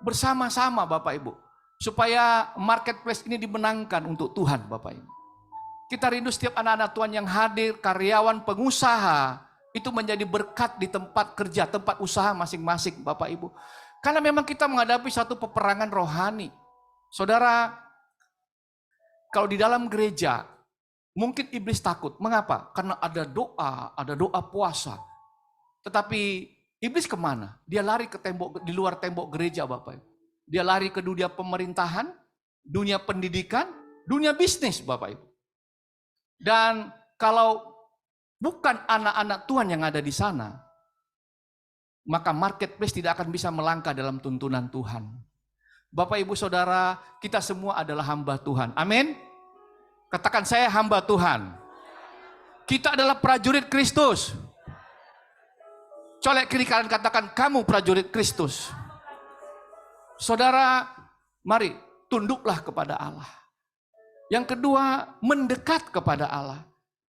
bersama-sama Bapak Ibu. Supaya marketplace ini dimenangkan untuk Tuhan Bapak Ibu. Kita rindu setiap anak-anak Tuhan yang hadir, karyawan, pengusaha, itu menjadi berkat di tempat kerja, tempat usaha masing-masing Bapak Ibu. Karena memang kita menghadapi satu peperangan rohani. Saudara, kalau di dalam gereja, mungkin iblis takut. Mengapa? Karena ada doa puasa. Tetapi iblis kemana? Dia lari ke tembok, di luar tembok gereja Bapak Ibu. Dia lari ke dunia pemerintahan, dunia pendidikan, dunia bisnis Bapak Ibu. Dan kalau bukan anak-anak Tuhan yang ada di sana, maka marketplace tidak akan bisa melangkah dalam tuntunan Tuhan. Bapak Ibu Saudara, kita semua adalah hamba Tuhan. Amin. Katakan saya hamba Tuhan. Kita adalah prajurit Kristus. Colek kiri kanan katakan kamu prajurit Kristus. Saudara, mari tunduklah kepada Allah. Yang kedua, mendekat kepada Allah.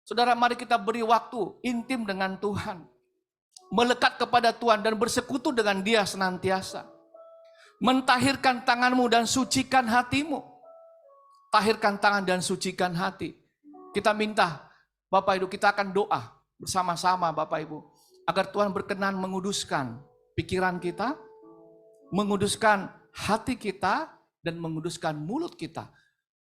Saudara, mari kita beri waktu intim dengan Tuhan. Melekat kepada Tuhan dan bersekutu dengan Dia senantiasa. Mentahirkan tanganmu dan sucikan hatimu. Tahirkan tangan dan sucikan hati. Kita minta, Bapak Ibu, kita akan doa bersama-sama Bapak Ibu. Agar Tuhan berkenan menguduskan pikiran kita, menguduskan hati kita, dan menguduskan mulut kita.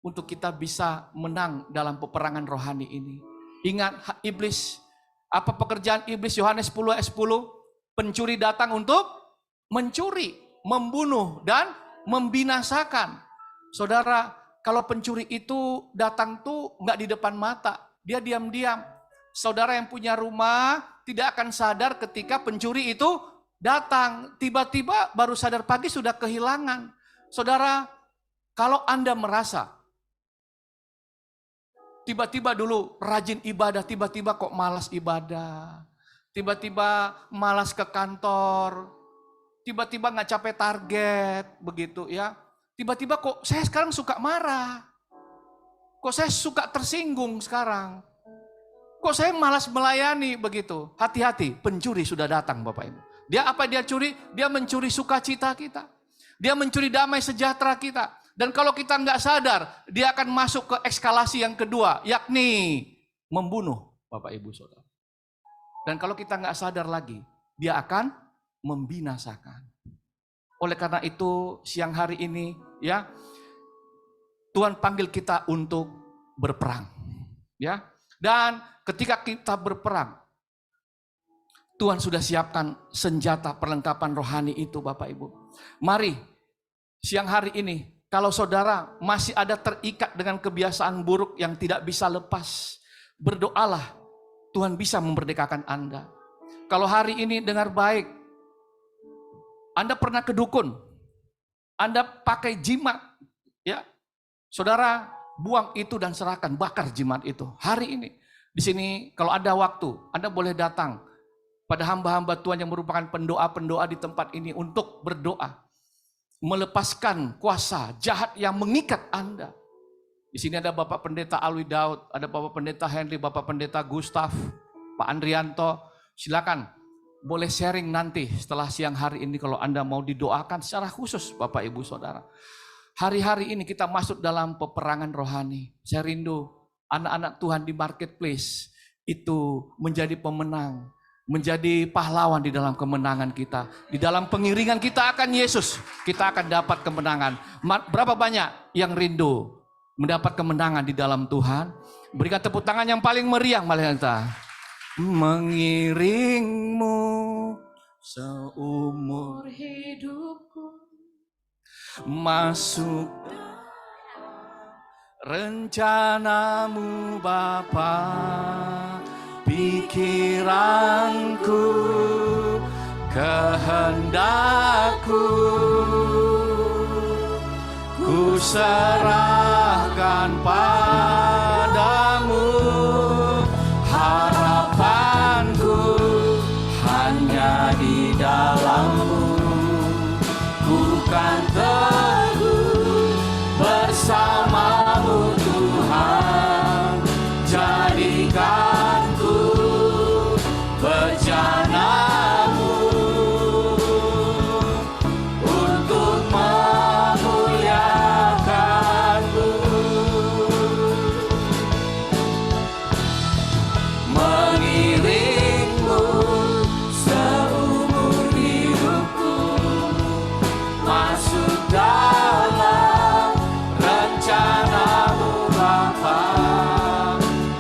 Untuk kita bisa menang dalam peperangan rohani ini. Ingat iblis, apa pekerjaan iblis? Yohanes 10 ayat 10, pencuri datang untuk mencuri, membunuh, dan membinasakan. Saudara, kalau pencuri itu datang tuh nggak di depan mata, dia diam-diam. Saudara yang punya rumah tidak akan sadar ketika pencuri itu datang. Tiba-tiba baru sadar pagi sudah kehilangan. Saudara, kalau Anda merasa tiba-tiba dulu rajin ibadah, tiba-tiba kok malas ibadah. Tiba-tiba malas ke kantor. Tiba-tiba nggak capai target, begitu ya. Tiba-tiba kok saya sekarang suka marah. Kok saya suka tersinggung sekarang. Kok saya malas melayani, begitu. Hati-hati, pencuri sudah datang Bapak Ibu. Dia apa dia curi? Dia mencuri sukacita kita. Dia mencuri damai sejahtera kita. Dan kalau kita nggak sadar, dia akan masuk ke eskalasi yang kedua, yakni membunuh Bapak Ibu Saudara. Dan kalau kita nggak sadar lagi, dia akan membinasakan. Oleh karena itu, siang hari ini, ya, Tuhan panggil kita untuk berperang, ya. Dan ketika kita berperang, Tuhan sudah siapkan senjata perlengkapan rohani itu, Bapak Ibu. Mari siang hari ini. Kalau saudara masih ada terikat dengan kebiasaan buruk yang tidak bisa lepas, berdoalah, Tuhan bisa memerdekakan Anda. Kalau hari ini dengar baik, Anda pernah ke dukun, Anda pakai jimat, ya, saudara buang itu dan serahkan, bakar jimat itu. Hari ini, di sini kalau ada waktu, Anda boleh datang pada hamba-hamba Tuhan yang merupakan pendoa-pendoa di tempat ini untuk berdoa. Melepaskan kuasa jahat yang mengikat Anda. Di sini ada Bapak Pendeta Alwi Daud, ada Bapak Pendeta Henry, Bapak Pendeta Gustaf, Pak Andrianto. Silakan, boleh sharing nanti setelah siang hari ini kalau Anda mau didoakan secara khusus Bapak Ibu Saudara. Hari-hari ini kita masuk dalam peperangan rohani. Saya rindu anak-anak Tuhan di marketplace itu menjadi pemenang. Menjadi pahlawan di dalam kemenangan kita. Di dalam pengiringan kita akan Yesus, kita akan dapat kemenangan. Berapa banyak yang rindu mendapat kemenangan di dalam Tuhan? Berikan tepuk tangan yang paling meriah, mari kita. Mengiringmu seumur hidupku. masuk rencanamu Bapa, pikiranku, kehendakku, ku serahkan padamu, harapanku hanya di dalam-Mu, ku kan teguh bersama-Mu Tuhan, jadikanku bejana-Mu untuk memuliakan-Mu, mengiring-Mu seumur hidupku, masuk dalam rencana-Mu Bapa,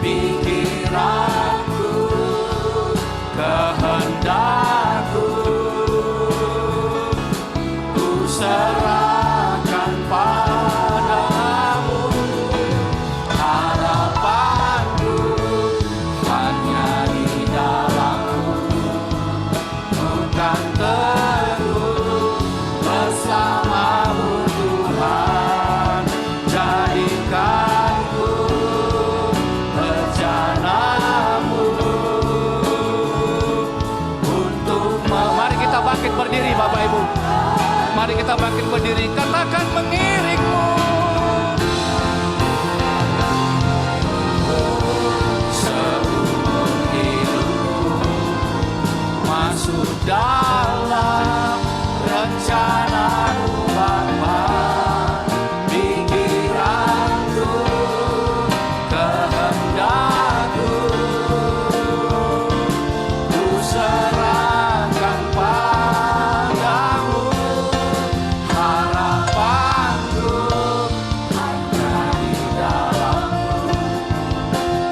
pikiranku, kehendakku, ku serahkan padamu, harapanku hanya di dalam-Mu, bukan teguh bersama-Mu Tuhan, jadikanku bejana-Mu untuk mari kita bangkit berdiri Bapak Ibu, mari kita bangkit berdiri, katakan mengiring-Mu seumur hidupku, masuk dalam rencana-Mu Bapa, pikiranku, kehendakku, ku serahkan padamu, harapanku hanya di dalam-Mu,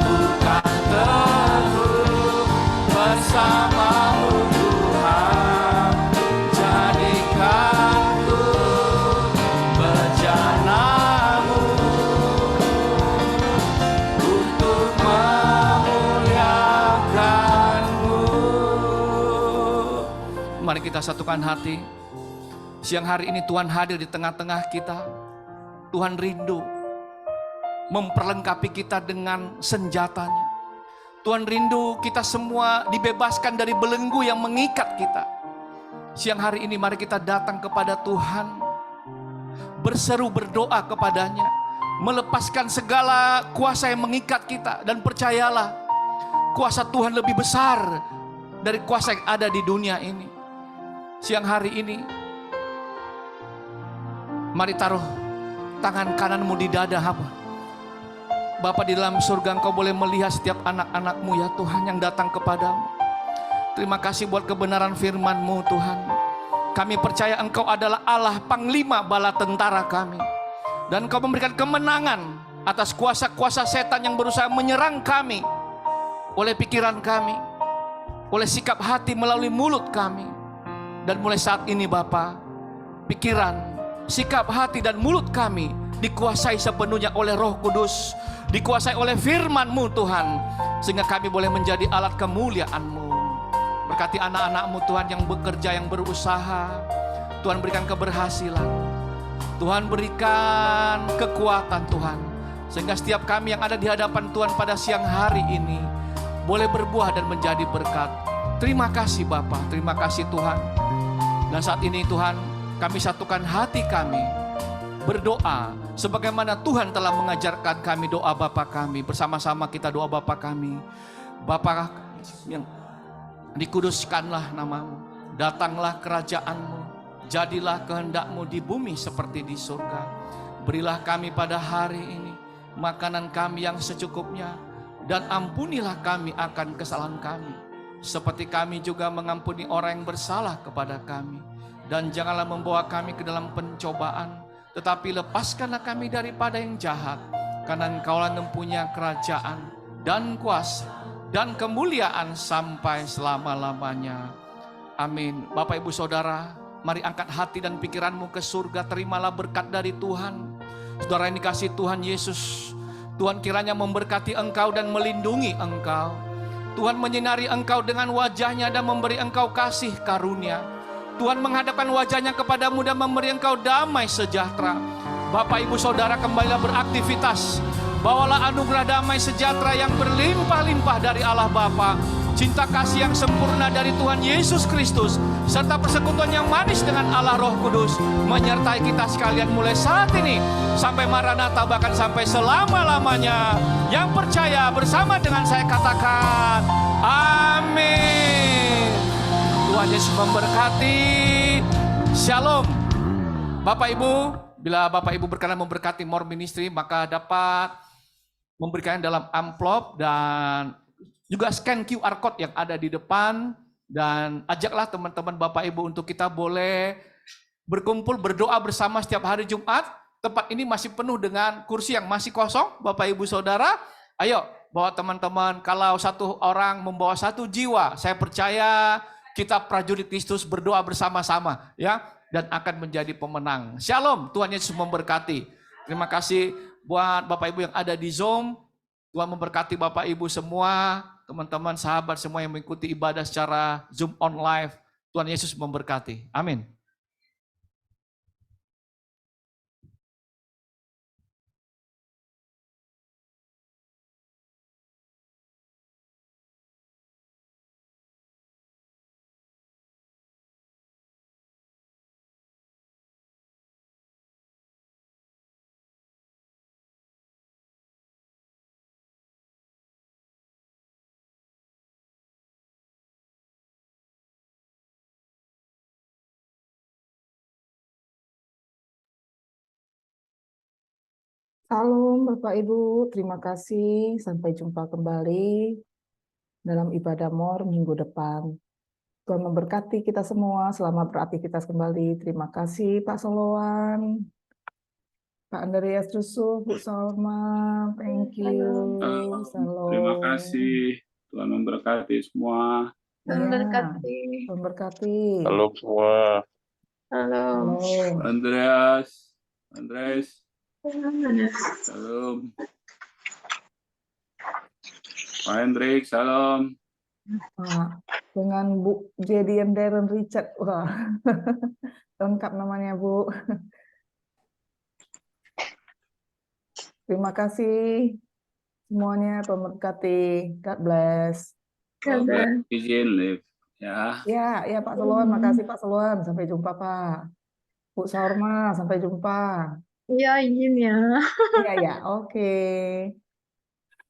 bukan teguh bersama-Mu Tuhan, jadikanku bejana-Mu untuk memuliakan-Mu. Mari kita satukan hati. Siang hari ini Tuhan hadir di tengah-tengah kita. Tuhan rindu memperlengkapi kita dengan senjatanya. Tuhan rindu kita semua dibebaskan dari belenggu yang mengikat kita. Siang hari ini mari kita datang kepada Tuhan, berseru berdoa kepadanya, melepaskan segala kuasa yang mengikat kita. Dan percayalah, kuasa Tuhan lebih besar dari kuasa yang ada di dunia ini. Siang hari ini, mari taruh tangan kananmu di dada hamba. Bapa di dalam surga, Engkau boleh melihat setiap anak-anak-Mu ya Tuhan yang datang kepadamu. Terima kasih buat kebenaran firman-Mu Tuhan. Kami percaya Engkau adalah Allah Panglima bala tentara kami. Dan Engkau memberikan kemenangan atas kuasa-kuasa setan yang berusaha menyerang kami. Oleh pikiran kami, oleh sikap hati melalui mulut kami. Dan mulai saat ini Bapa, pikiran, sikap hati dan mulut kami dikuasai sepenuhnya oleh Roh Kudus, dikuasai oleh firman-Mu Tuhan, sehingga kami boleh menjadi alat kemuliaan-Mu. Berkati anak-anak-Mu Tuhan yang bekerja, yang berusaha. Tuhan berikan keberhasilan, Tuhan berikan kekuatan Tuhan, sehingga setiap kami yang ada di hadapan Tuhan pada siang hari ini boleh berbuah dan menjadi berkat. Terima kasih Bapa, terima kasih Tuhan. Dan saat ini Tuhan, kami satukan hati kami berdoa sebagaimana Tuhan telah mengajarkan kami doa Bapa kami. Bersama-sama kita doa Bapa kami. Bapa yang dikuduskanlah nama-Mu, datanglah kerajaan-Mu, jadilah kehendak-Mu di bumi seperti di surga. Berilah kami pada hari ini makanan kami yang secukupnya, dan ampunilah kami akan kesalahan kami, seperti kami juga mengampuni orang yang bersalah kepada kami. Dan janganlah membawa kami ke dalam pencobaan, tetapi lepaskanlah kami daripada yang jahat, karena Engkaulah yang mempunyai kerajaan dan kuasa dan kemuliaan sampai selama-lamanya. Amin. Bapak Ibu Saudara, Mari angkat hati dan pikiranmu ke surga. Terimalah berkat dari Tuhan. Saudara yang dikasihi Tuhan Yesus, Tuhan kiranya memberkati engkau dan melindungi engkau. Tuhan menyinari engkau dengan wajahnya dan memberi engkau kasih karunia. Tuhan menghadapkan wajahnya kepadamu dan memberi engkau damai sejahtera. Bapak ibu saudara, kembalilah beraktivitas. Bawalah anugerah damai sejahtera yang berlimpah-limpah dari Allah Bapa, cinta kasih yang sempurna dari Tuhan Yesus Kristus, serta persekutuan yang manis dengan Allah Roh Kudus menyertai kita sekalian mulai saat ini sampai Maranatha, bahkan sampai selama-lamanya. Yang percaya bersama dengan saya katakan amin. Tuhan Yesus memberkati. Shalom. Bapak Ibu, bila Bapak Ibu berkenan memberkati More Ministry, maka dapat memberikan dalam amplop dan juga scan QR code yang ada di depan. Dan ajaklah teman-teman Bapak Ibu untuk kita boleh berkumpul berdoa bersama setiap hari Jumat. Tempat ini masih penuh dengan kursi yang masih kosong, Bapak Ibu Saudara. Ayo bawa teman-teman, kalau satu orang membawa satu jiwa, saya percaya kita prajurit Kristus berdoa bersama-sama ya, dan akan menjadi pemenang. Shalom, Tuhan Yesus memberkati. Terima kasih buat Bapak Ibu yang ada di Zoom. Tuhan memberkati Bapak Ibu semua, teman-teman, sahabat semua yang mengikuti ibadah secara Zoom on live. Tuhan Yesus memberkati. Amin. Salam Bapak Ibu, terima kasih. Sampai jumpa kembali dalam ibadah More minggu depan. Tuhan memberkati kita semua, selamat beraktivitas kembali. Terima kasih Pak Solowan, Pak Andreas Yusuf, Bu Salma, thank you. Salam. Terima kasih. Tuhan memberkati semua. Ya, Memberkati. memberkati. Halo semua. Halo. Salam. Andreas. Halo. Salam. Pak Hendrik, salam. Nah, dengan Bu Jadi and Darren Richard, wah, lengkap namanya Bu. Terima kasih semuanya, Tuhan memberkati. God bless. Bapak izin live ya. Ya Pak Solowan, makasih Pak Solowan. Sampai jumpa Pak. Bu Saurma, sampai jumpa. Iya, izin ya. Iya, oke.